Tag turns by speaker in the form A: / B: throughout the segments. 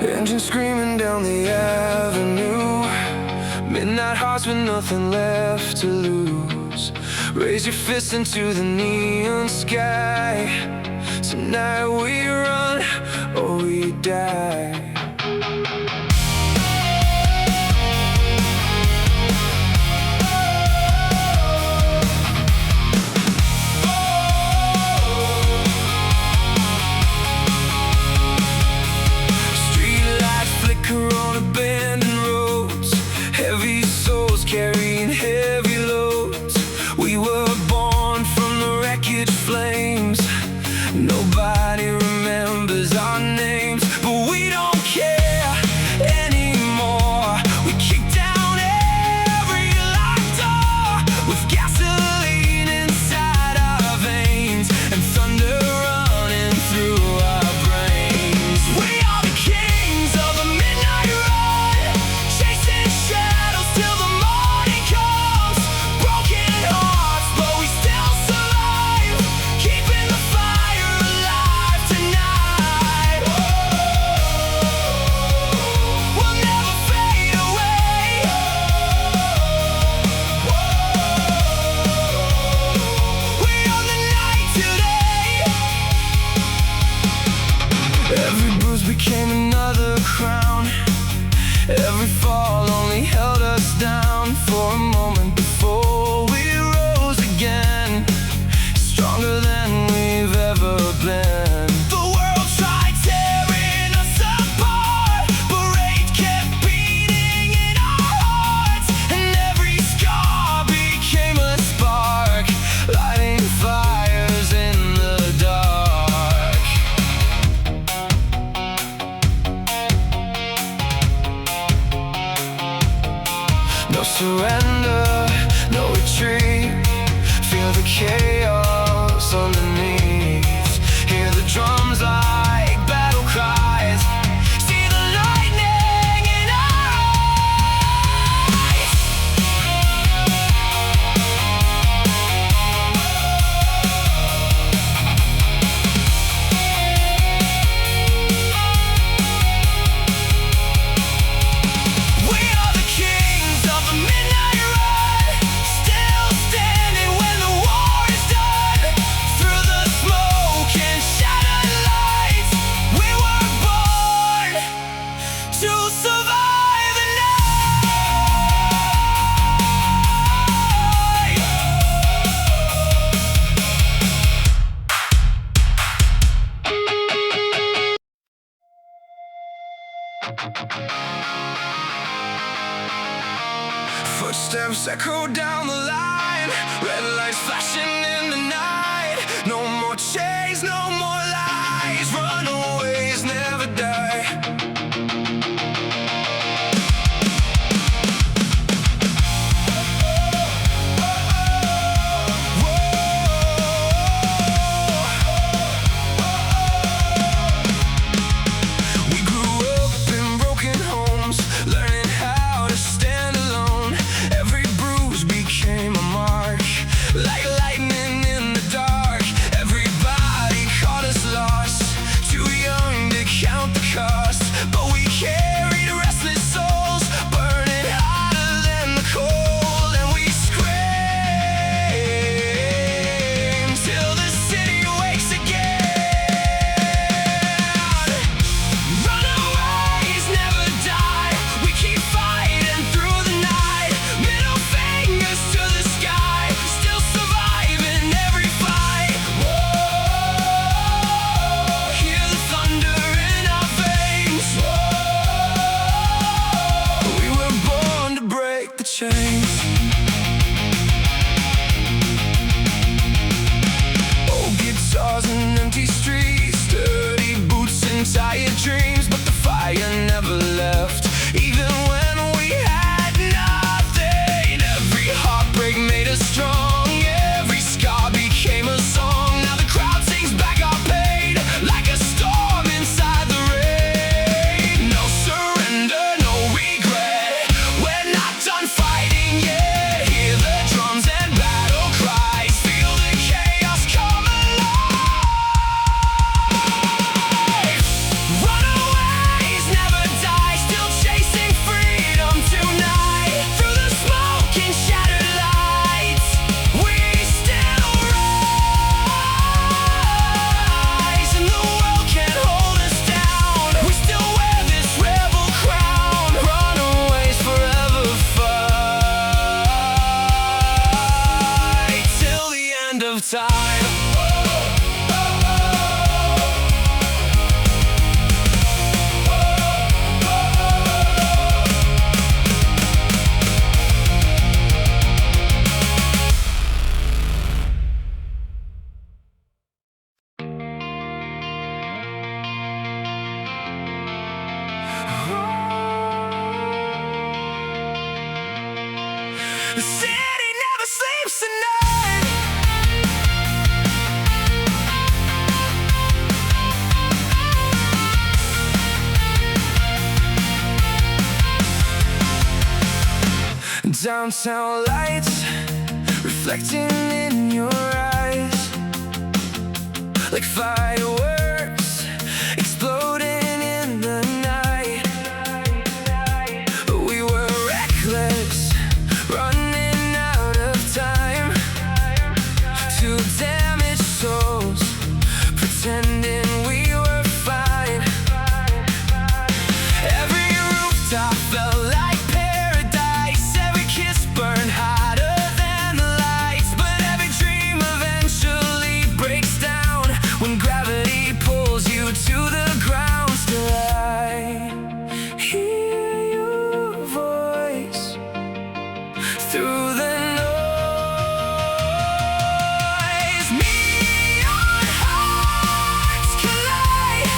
A: Engine screaming down the avenue, midnight hearts with nothing left to lose. Raise your fist into the neon sky. Tonight we run or we die. On abandoned roads, heavy souls carrying heavy loads. We were born from the wreckage flames. Nobody remembers our names, but we don't care anymore. We kick down every locked door with gasoline inside our veins and thunder running through our brains. We are the kings of the midnight run, chasing shadows till the morning comes. Broken hearts, but we still survive, keeping the fire alive tonight. We'll never fade away. We own the night today. Every bruise became another crown. Every fall only held us down for a moment before we rose again, stronger than we've ever been. The world tried tearing us apart, but rage kept beating in our hearts, and every scar became a spark, lighting fires in the dark. No surrender, no retreat. Feel the chaos underneath. Hear the drums like battle cries. See the lightning in our eyes. We are the kings of the midnight run, still standing when the war is done. Through the smoke and shattered lights, we were born to survive the night. Footsteps echo down the line, red lights flashing in the night. No more chains, no more lies. Runaways never die. We grew up in broken homes, learning how to stand alone. Every bruise became a mark, like lightning in the dark. Everybody caught alive. The city never sleeps tonight. Downtown lights reflecting in your eyes, like fireworks exploding in the night. We were reckless, running out of time. Two damaged souls, pretending we were fine. Every rooftop felt like paradise. Every kiss burned hotter than the lights. But every dream eventually breaks down when gravity pulls you to the ground. Still I hear your voice through the noise. Neon hearts collide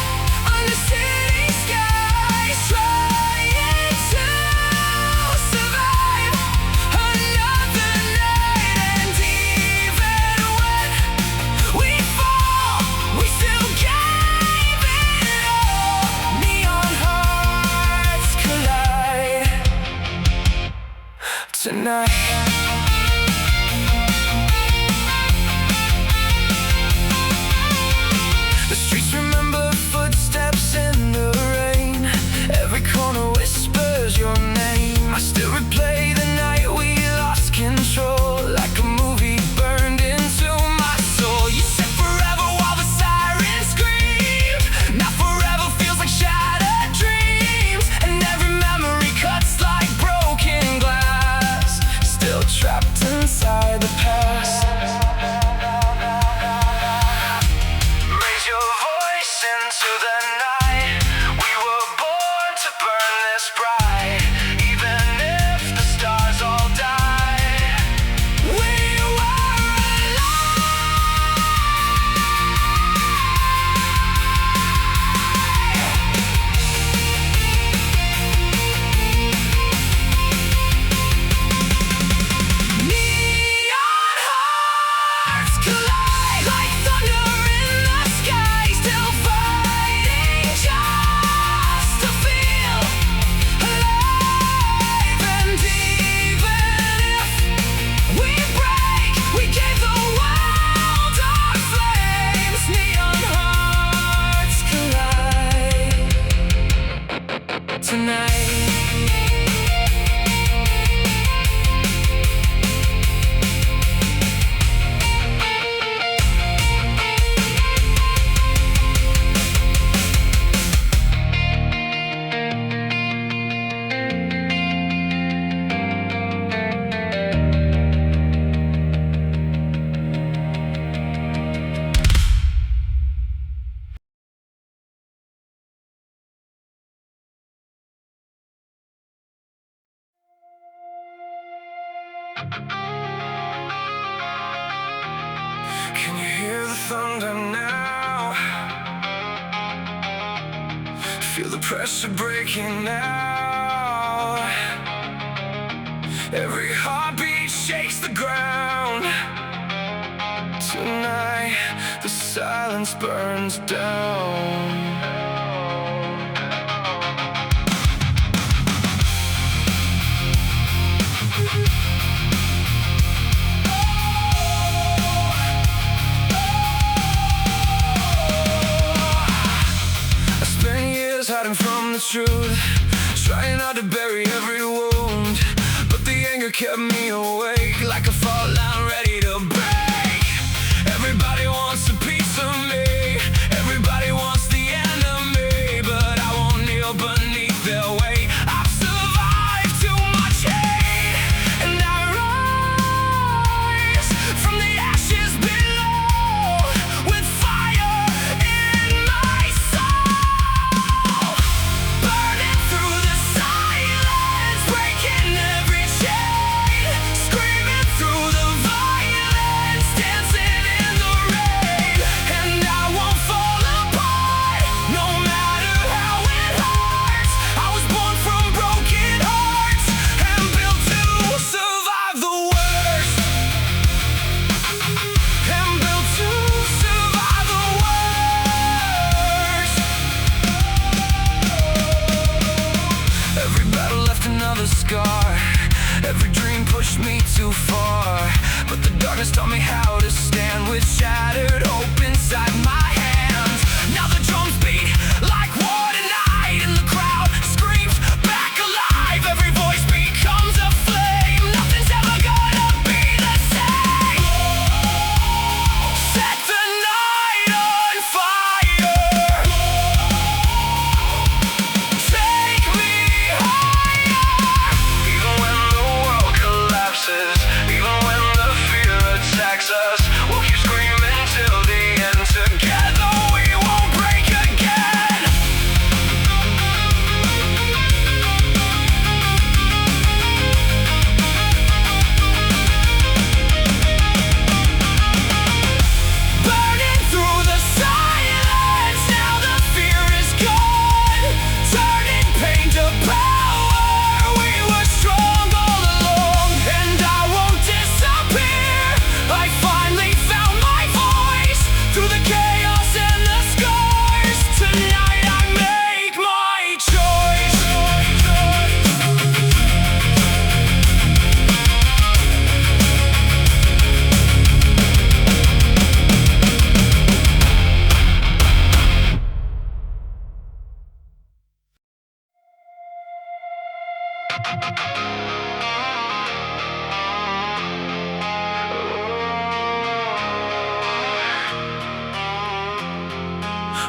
A: under city skies, trying to survive another night. And even when we fall, we still gave it all. Neon hearts collide tonight. The streets remember footsteps in the rain. Every corner whispers your name. I still replay the night we lost control, like a movie burned into my soul. You said forever while the sirens scream. Now forever feels like shattered dreams, and every memory cuts like broken glass, still trapped inside the past. Raise your voice into the night. We were born to burn this bright, even if the stars all die. We were Neon hearts collide like thunder in the sky, still fighting just to feel alive. And even if we break, we gave the world our flames. Neon hearts collide tonight. Can you hear the thunder now? Feel the pressure breaking now. Every heartbeat shakes the ground. Tonight, the silence burns down. Hiding from the truth, trying not to bury every wound, but the anger kept me awake, like a fault line ready to break. Everybody wants a piece of me, everybody wants the enemy, but I won't kneel beneath their weight. I've survived too much hate, and I rise from the ashes below.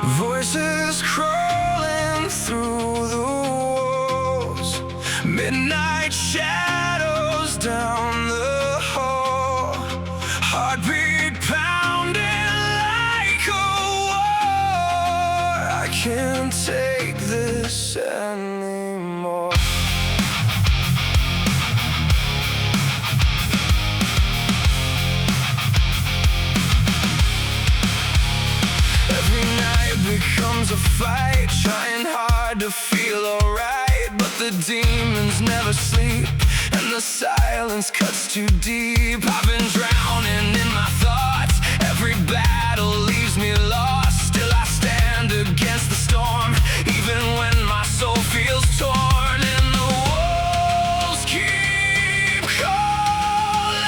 A: Voices crawling through the walls, midnight shadows down the hall, heartbeat pounding like a war. I can't take this anymore. Every night becomes a fight, trying hard to feel alright, but the demons never sleep, and the silence cuts too deep. I've been drowning in my thoughts, every battle leaves me lost. Still I stand against the storm, even when my soul feels torn, and the walls keep calling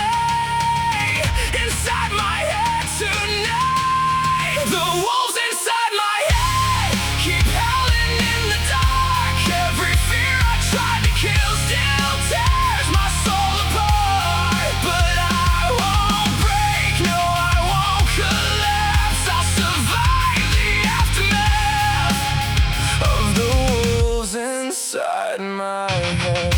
A: inside my head tonight. The wolves inside my head keep howling in the dark. Every fear I tried to kill still tears my soul apart. But I won't break, no I won't collapse. I'll survive the aftermath of the wolves inside my head.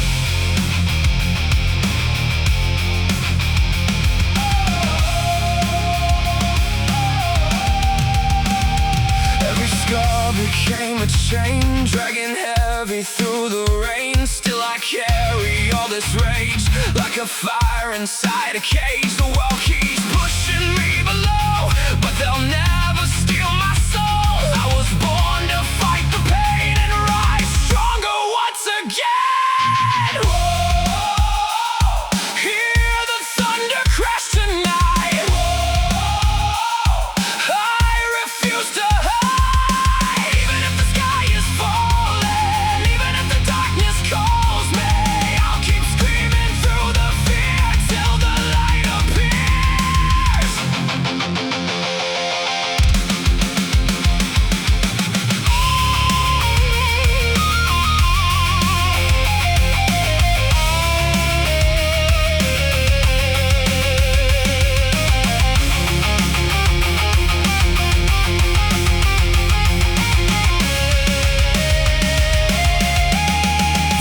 A: Every scar became a chain, dragging heavy through the rain. Still I carry all this rage, like a fire inside a cage. The world keeps pushing me below, but they'll never steal my soul. I was born to fight the pain and rise stronger once again. Whoa, hear the thunder crash tonight. Whoa, I refuse to hide. Even if the sky is falling, even if the darkness calls me, I'll keep screaming through the fear till the light appears.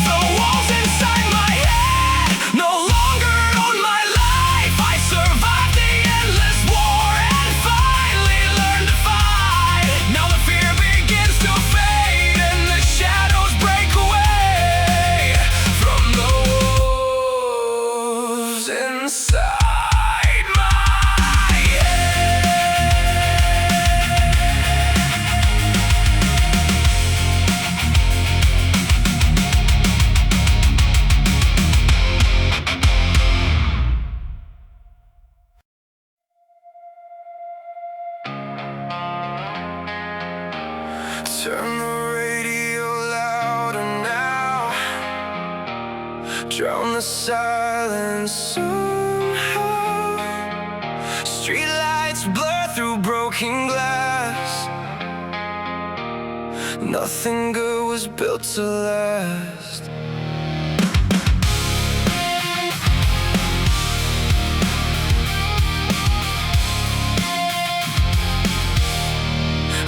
A: The walls inside my head no longer own my life. I survived the endless war and finally learned to fight. Now the fear begins to fade and the shadows break away from the wolves inside my head. Turn the radio louder now, drown the silence somehow. Streetlights blur through broken glass. Nothing good was built to last.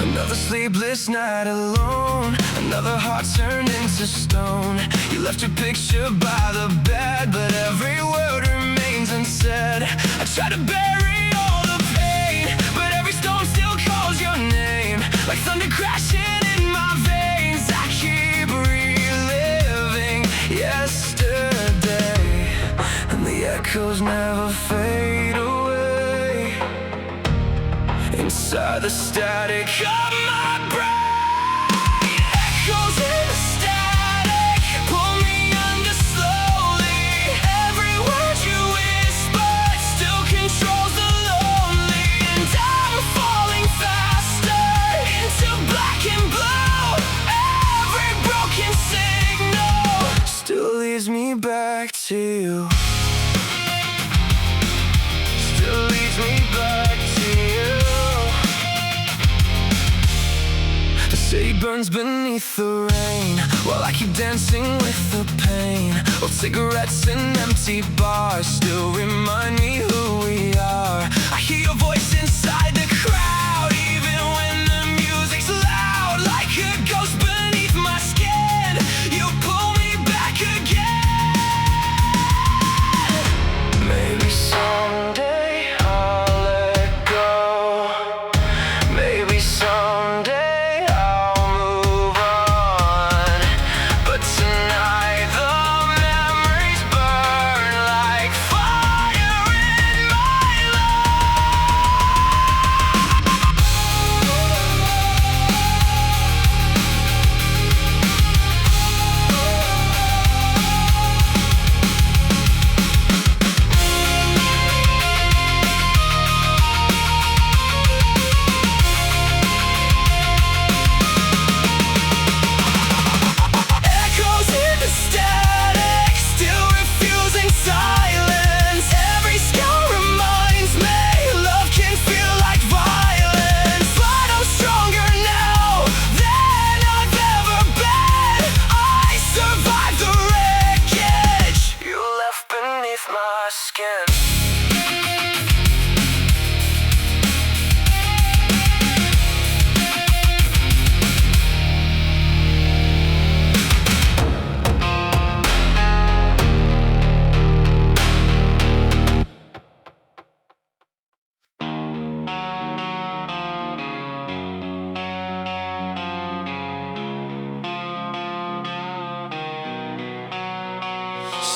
A: Another sleepless night alone, another heart turned into stone. You left your picture by the bed, but every word remains unsaid. I try to bury all the pain, but every stone still calls your name. Like thunder crashing in my veins, I keep reliving yesterday, and the echoes never fade away. Inside the static of my brain, echoes in the static pull me under slowly. Every word you whispered still controls the lonely, and I'm falling faster into black and blue. Every broken signal still leads me back to you. Still leads me back to you. The city burns beneath the rain, while I keep dancing with the pain. Old cigarettes and empty bars still remind me who we are. I hear your voice inside the crowd, even when the music's loud.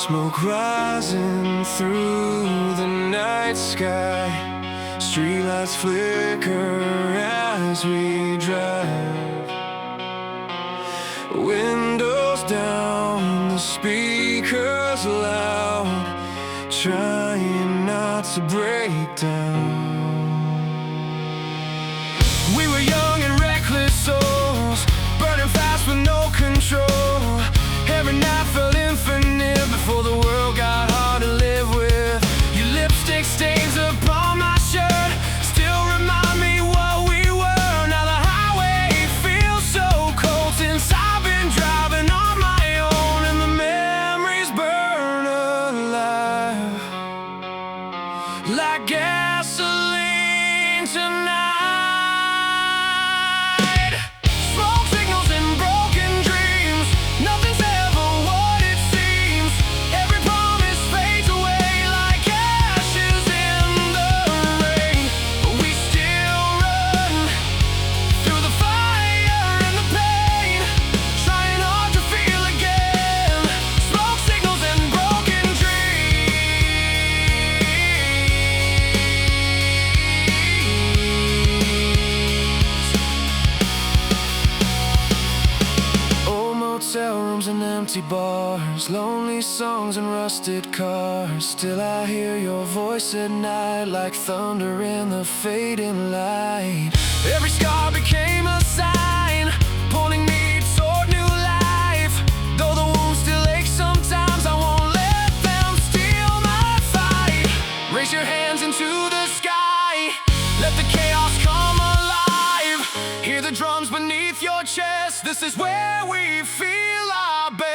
A: Smoke rising through the night sky. Streetlights flicker as we drive. Windows down, the speakers loud, trying not to break down. We were young and reckless souls, burning fast with no control. Every night felt infinite before the world got hard to live with. Your lipstick stains upon my shirt still remind me what we were. Now the highway feels so cold since I've been driving on my own, and the memories burn alive like gasoline tonight. Hotel rooms and empty bars, lonely songs and rusted cars. Still I hear your voice at night like thunder in the fading light. Every scar became a sign, pointing me toward new life. Though the wounds still ache sometimes, I won't let them steal my fight. Raise your hands into the sky, let the chaos come alive. Hear the drums beneath your chest, this is where we feel our best.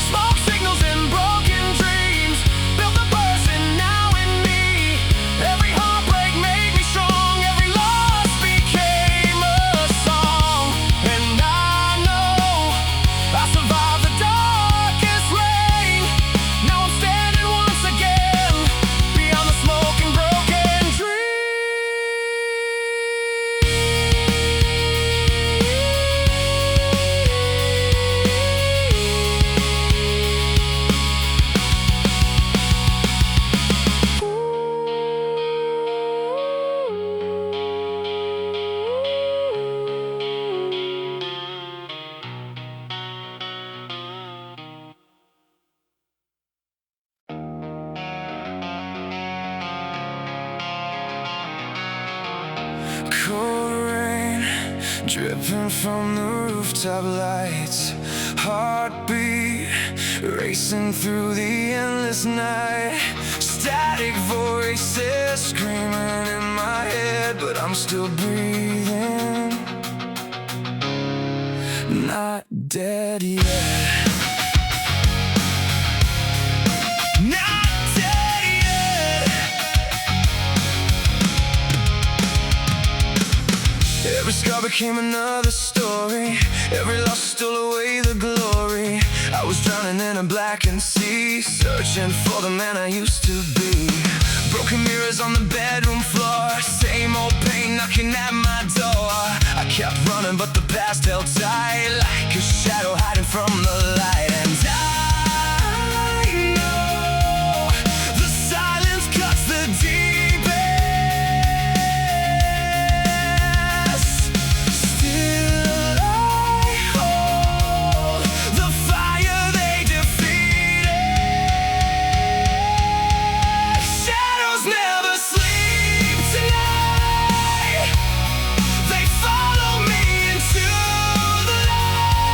A: Smoke signals and broken dreams built the person now in me. Every heartbreak made me strong, every loss became a song. And I know I survived the darkest rain. Now I'm standing once again beyond the smoke and broken cold rain dripping from the rooftop lights. Heartbeat racing through the endless night. Static voices screaming in my head, but I'm still breathing. Not dead yet. Not dead yet. Every scar became another story. Every loss stole away the glory. I was drowning in a blackened sea, searching for the man I used to be. Broken mirrors on the bedroom floor, same old pain knocking at my door. I kept running but the past held tight, like a shadow hiding from the light. And I know the silence cuts the deepest. Still I hold the fire they defeated. Shadows never sleep tonight. They follow me into the light.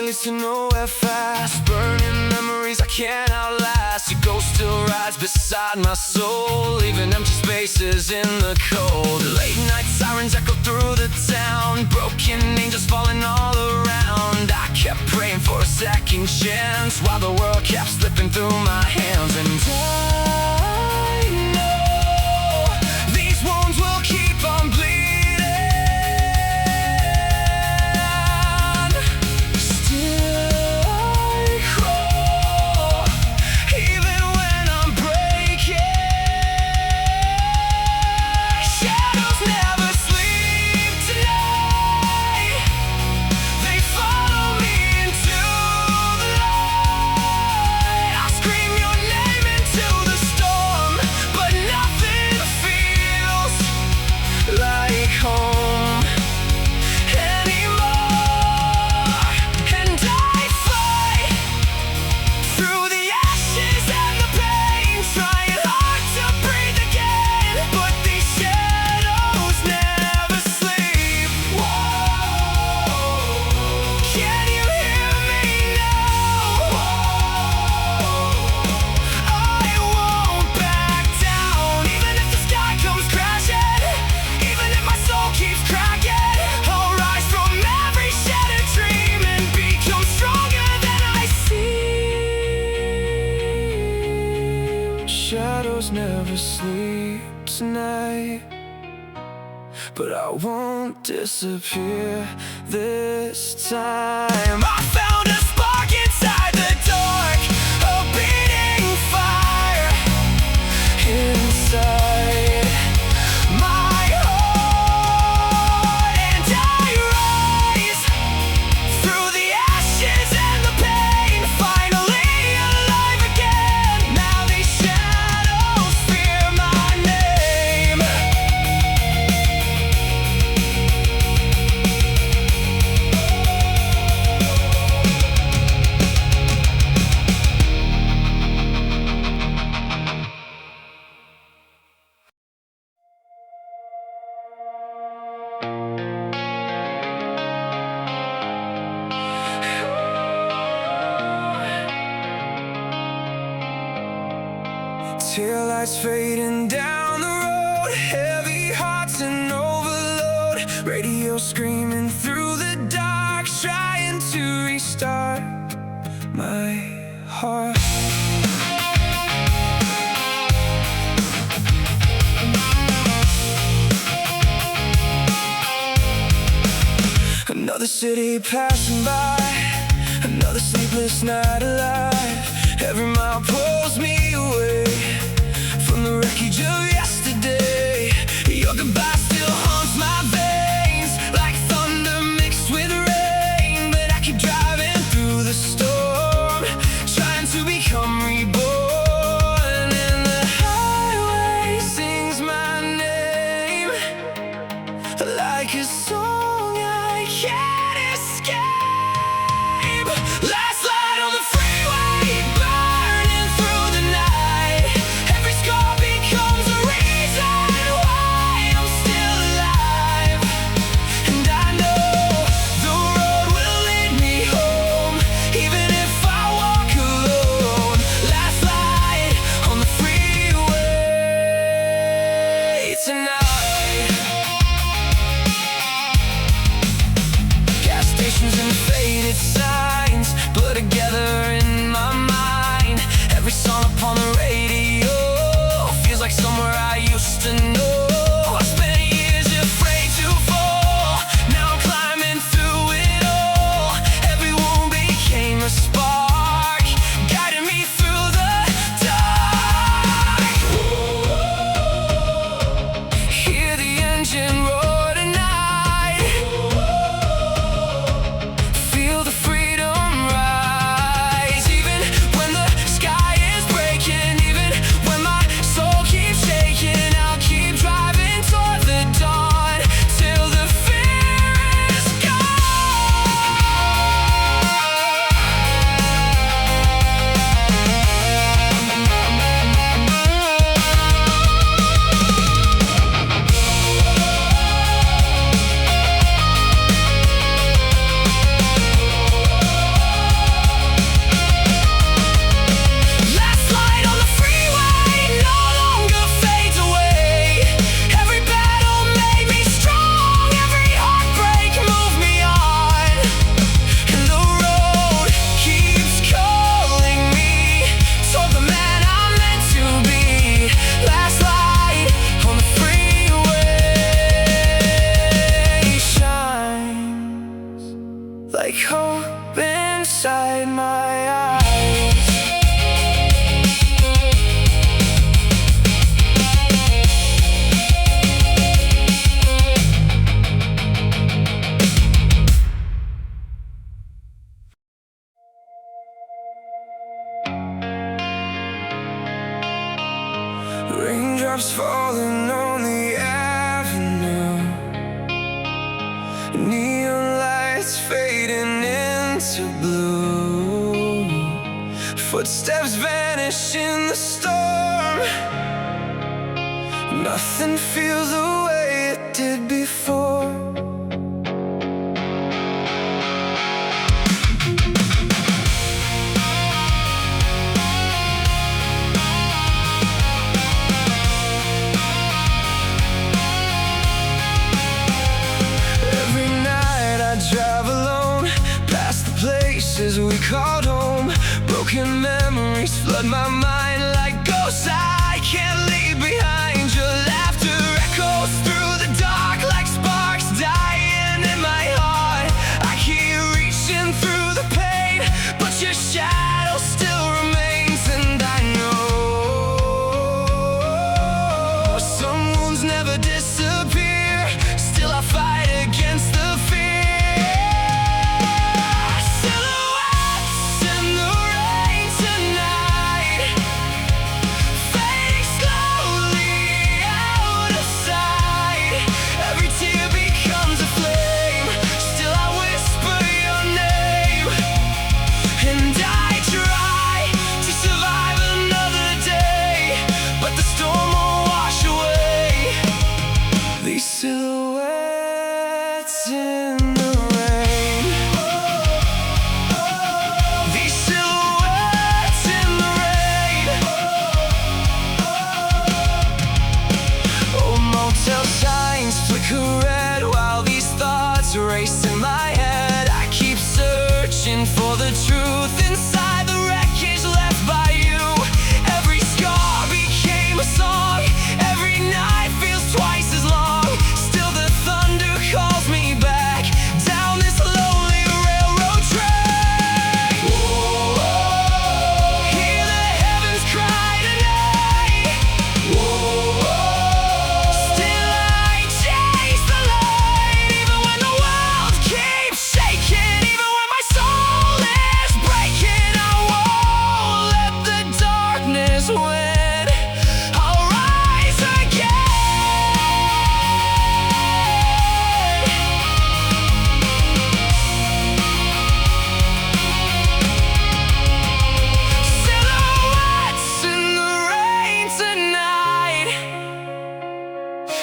A: it leads to nowhere fast. Burning memories I can't outlast. Your ghost still rides beside my soul, leaving empty spaces in the cold. Late night sirens echo through the town, broken angels falling all around. I kept praying for a second chance while the world kept slipping through my hands. And I know these wounds will keep on bleeding. Shadows never sleep tonight, but I won't disappear this time. I found a spark inside the dark, a beating fire inside my heart, and I rise through the ashes and the pain, finally alive again. Now these shadows fear my name. Tail lights fading down the road, heavy hearts in overload. Radio screaming through the dark, trying to restart my heart. Another city passing by, another sleepless night alive. Every mile pulls me away from the wreckage of yesterday. Your goodbye still haunts my veins like thunder mixed with rain. But I keep driving through the storm, trying to become reborn. And the highway sings my name like a song I can't escape. Last light on the freeway, burning through the night. Every scar becomes a reason why I'm still like hope inside my eyes. Raindrops falling on the avenue, neon lights fading into blue, footsteps vanish in the storm. Nothing feels the way it did before. Drive alone past the places we called home. Broken memories flood my mind like ghosts I can't leave behind. Your laughter echoes through the dark like sparks dying in my heart. I keep reaching through the pain, but your shadow still remains. And I know some wounds never disappear. Still I fight against the fear. Silhouettes in the rain. These silhouettes in the rain. Old motel signs flicker red while these thoughts race in my head. I keep searching for the truth inside the wreckage left by you. Every scar became a song. Every night feels twice as long. Calls me back down this lonely railroad track. Whoa, whoa. Hear the heavens cry tonight. Whoa, whoa. Still I chase the light, even when the world keeps shaking, even when my soul is breaking. I won't let the darkness win. I'll rise again.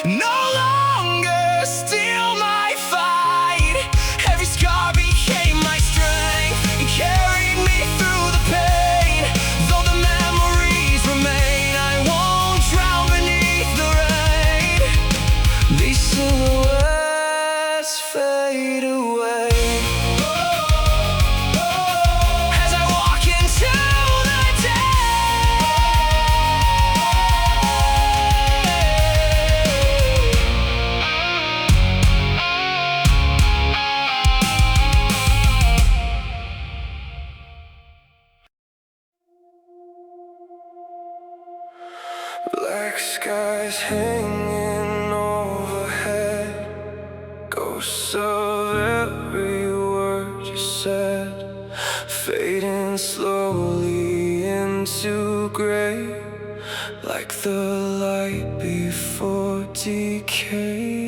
A: No longer steal my fight. Every scar became my strength and carried me through the pain. Though the memories remain, I won't drown beneath the rain. These silhouettes fade away as I walk into the day. Black skies hanging overhead, ghosts of every word you said, fading slowly into gray, like the light before decay.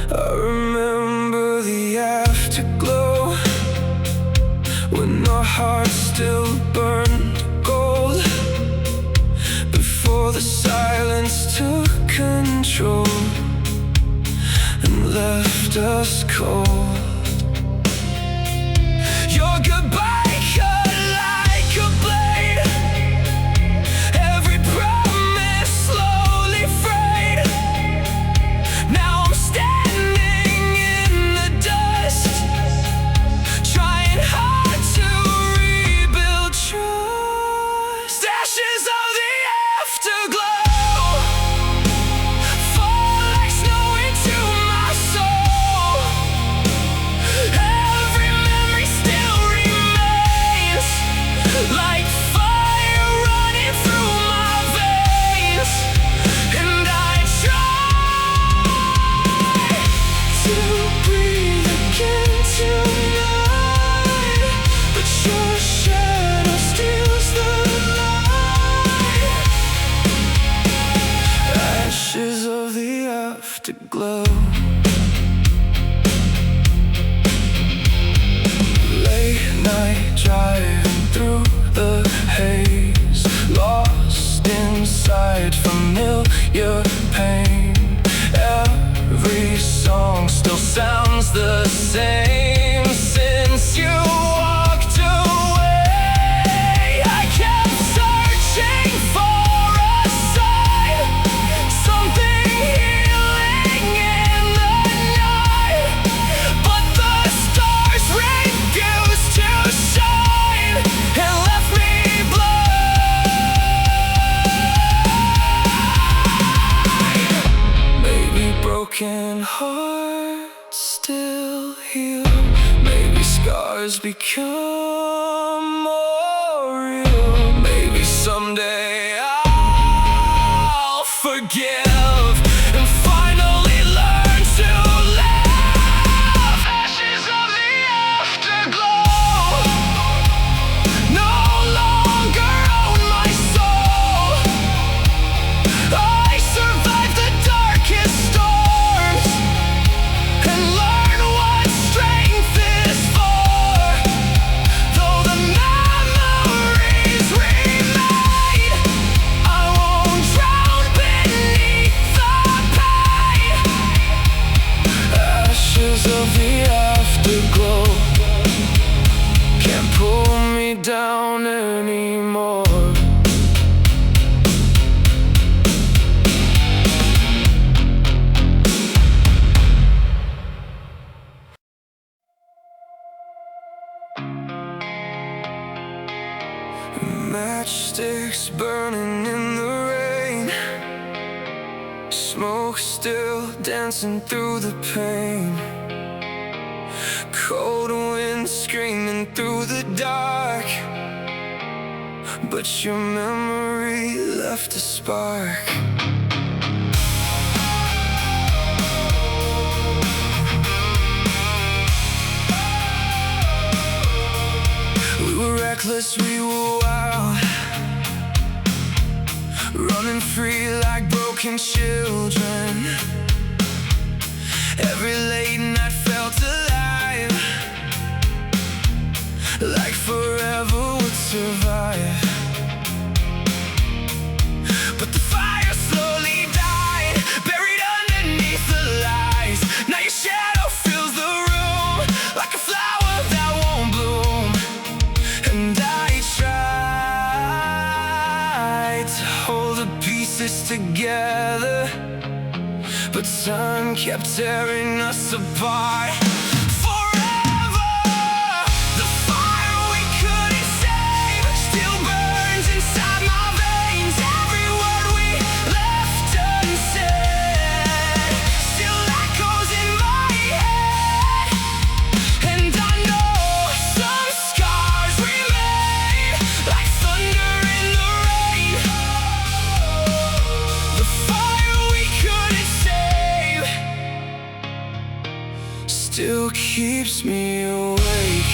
A: I remember the afterglow, when our hearts still burned gold, before the silence took control and left us cold. Your goodbye cut like a blade, every promise slowly frayed. Now I'm standing Afterglow. Late night driving through the haze, lost inside familiar pain. Every song still sounds the same since you walked away. I kept searching for a sign, something healing in the night, but the stars refused to shine and left me blind. Maybe broken hearts still heal, maybe scars become more real. Maybe someday I'll forgive and finally learn to laugh. Ashes of the afterglow no longer own my soul. I survived the darkest storms and learn what strength is for. Though the memories remain, I won't drown beneath the pain. Ashes of the afterglow can't pull me down anymore. Matchsticks burning in the rain, smoke still dancing through the pain. Cold wind screaming through the dark, but your memory left a spark. We were reckless, we were wild, running free like broken children. Every late night felt alive, like forever would survive. But the fire slowly died, buried underneath the lies. Now your shadow fills the room like a flower that won't bloom. And I tried to hold the pieces together, but time kept tearing us apart. Forever, the fire we couldn't save still burns inside my veins. Every word we left unsaid still echoes in my head. And I know some scars remain like thunder in the rain. The fire we couldn't save still keeps me awake.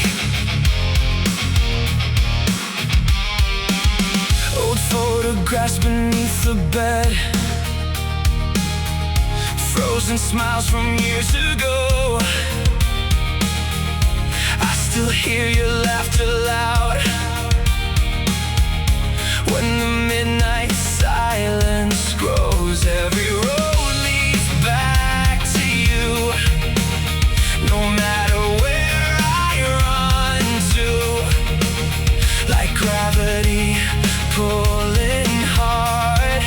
A: Old photographs beneath the bed, frozen smiles from years ago. I still hear your laughter loud when the midnight silence grows. Every road leads back to you, no matter where I run to, like gravity pulling hard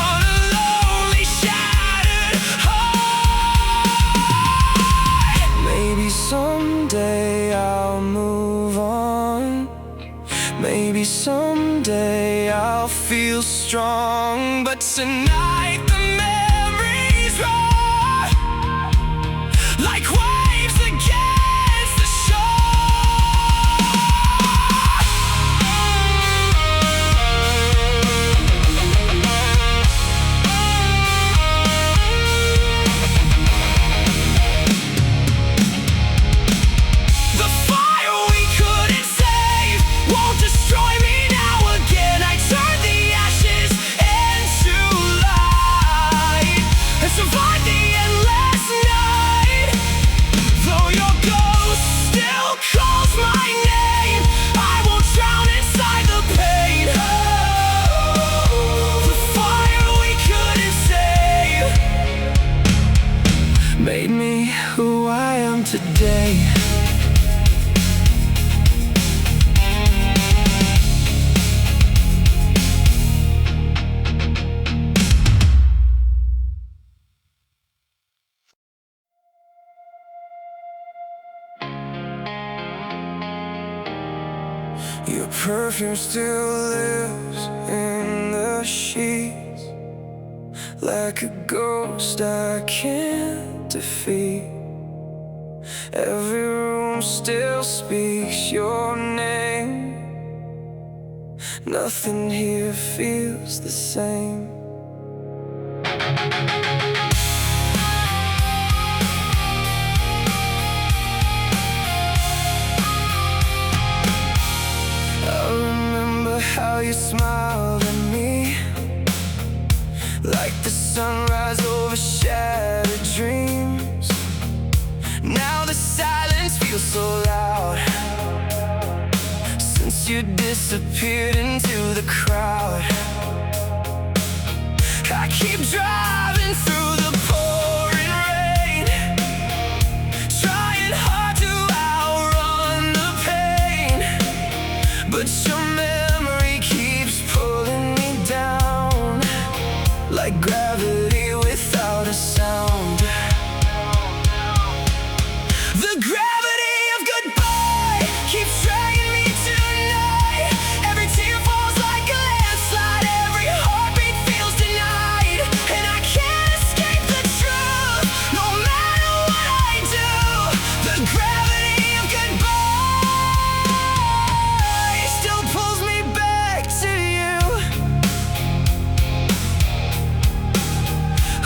A: on a lonely, shattered heart. Maybe someday I'll move on, maybe someday I'll feel strong, but tonight the memories roar like waves against the The fire we couldn't save won't destroy me now again. I turn the ashes made me who I am today. Your perfume still lives in the sheets, like a ghost I can't defeat. Every room still speaks your name. Nothing here feels the same. How you smiled at me, like the sunrise over shattered dreams. Now the silence feels so loud, since you disappeared into the crowd. I keep driving through the pouring rain, trying hard to outrun the pain, but your memory keeps pulling me down, like gravity without a sound. The gravity of goodbye keeps dragging me tonight. Every tear falls like a landslide, every heartbeat feels denied, and I can't escape the truth, no matter what I do. The gravity of goodbye still pulls me back to you.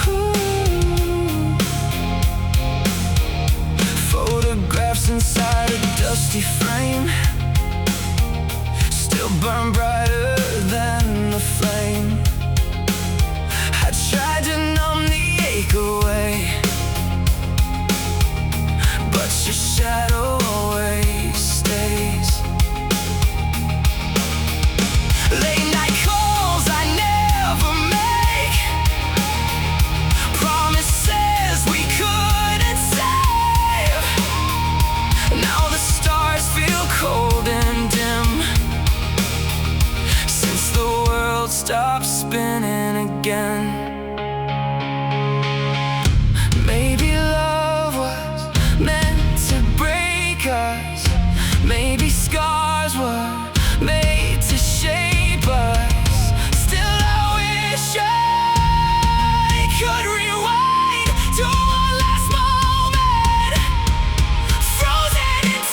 A: Ooh. Photographs inside a dusty frame still burn brighter than the flame. I tried to numb the ache away, but your shadow always stays. Late night calls I never make, promises we couldn't save. Now the stars feel cold and dim, since the world stopped spinning again. Maybe love was meant to break us, maybe scars were made to shape us. Still I wish I could rewind to one last moment, frozen in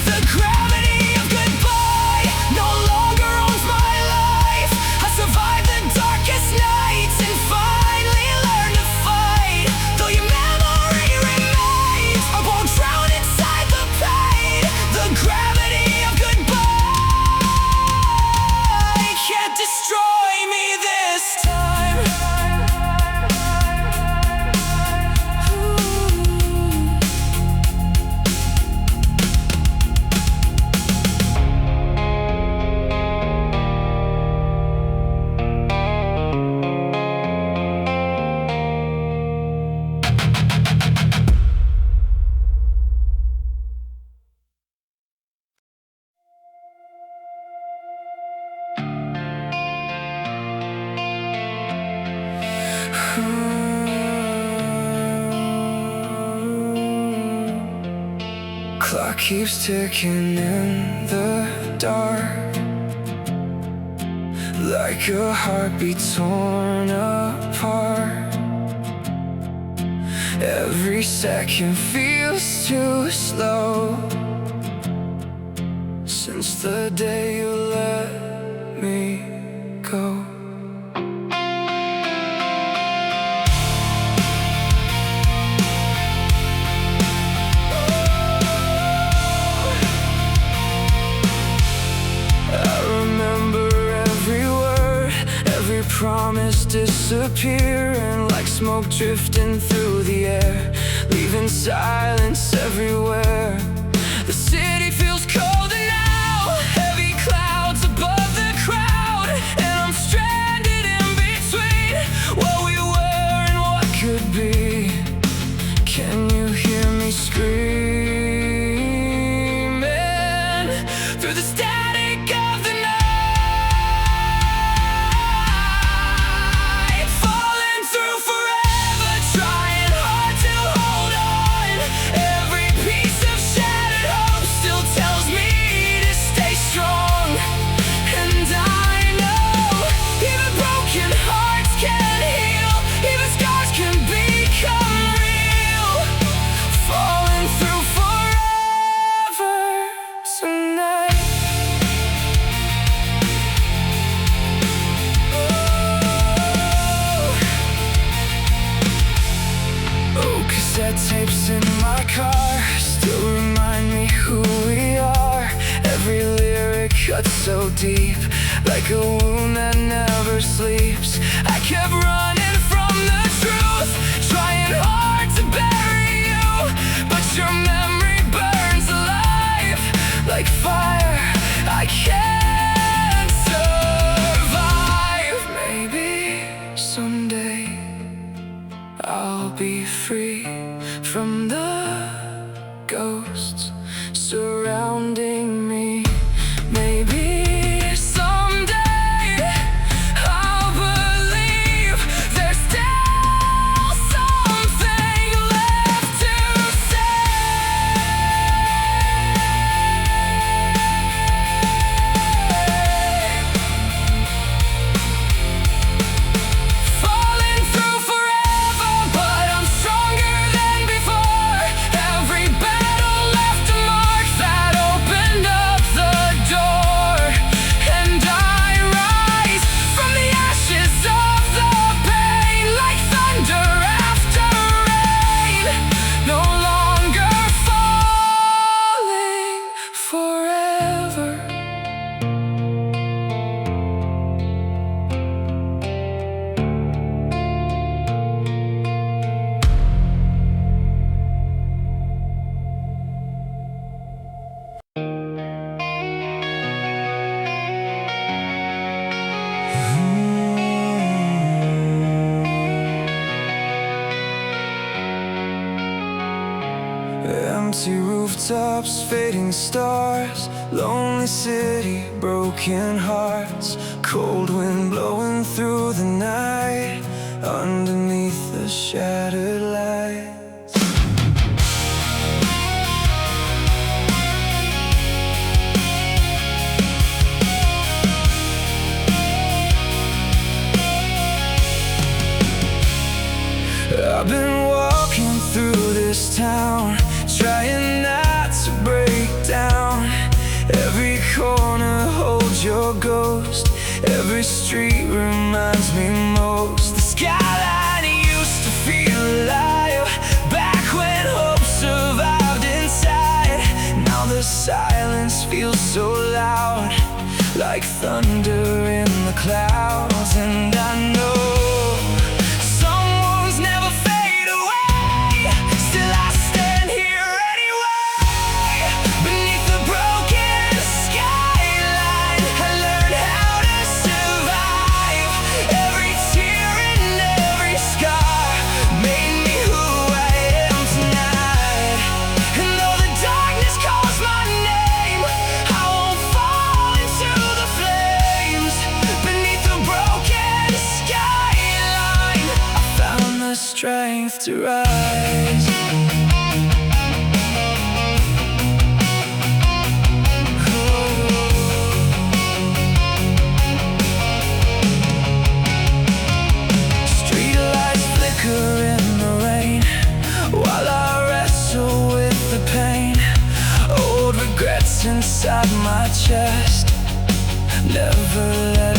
A: The gravity of goodbye no longer owns my life. I survived the darkest nights and finally learned to fight. Though your memory remains, I won't drown inside the pain. The gravity of goodbye can't destroy me this time. Clock keeps ticking in the dark, like a heartbeat torn apart. Every second feels too slow, since the day you let me go. Promise is disappearing, like smoke drifting through the air, leaving silence everywhere. The city feels colder now, heavy clouds above the crowd, and I'm stranded in between what we were and what could be. Can you hear me screaming through the static of the night? Falling through forever, trying hard to hold on. Every piece of shattered hope still tells me to stay strong. And I know even broken hearts can heal, even scars can become real. Falling through forever tonight. Oh, cassette tapes in my car still remind me who we are. Every lyric cuts so deep, like a wound that never sleeps. I kept running from the truth, trying hard to bury you, but your memory burns alive like fire. I can't survive. Maybe someday I'll be free from the ghosts surrounding me. Maybe someday I'll believe there's still something left to say. Falling through forever, but I'm stronger than before. Every battle left a mark that opened up the door. And I rise from the ashes of the pain, like thunder after rain. No longer falling forever. Empty rooftops, fading stars, lonely city, broken hearts, cold wind blowing through the night, underneath the shattered lights. I've been walking through this town, trying not to break down. Every corner holds your ghost, every street reminds me most. The skyline used to feel alive, back when hope survived inside. Now the silence feels so loud, like thunder in the clouds. And I know some wounds never fade away, still I stand here anyway. Beneath the broken skyline, I learned how to survive. Every tear and every scar made me who I am tonight. And though the darkness calls my name, I won't fall into the flames. Beneath the broken skyline, I found the strength to rise. Streetlights flicker in the rain while I wrestle with the pain. Old regrets inside my chest never let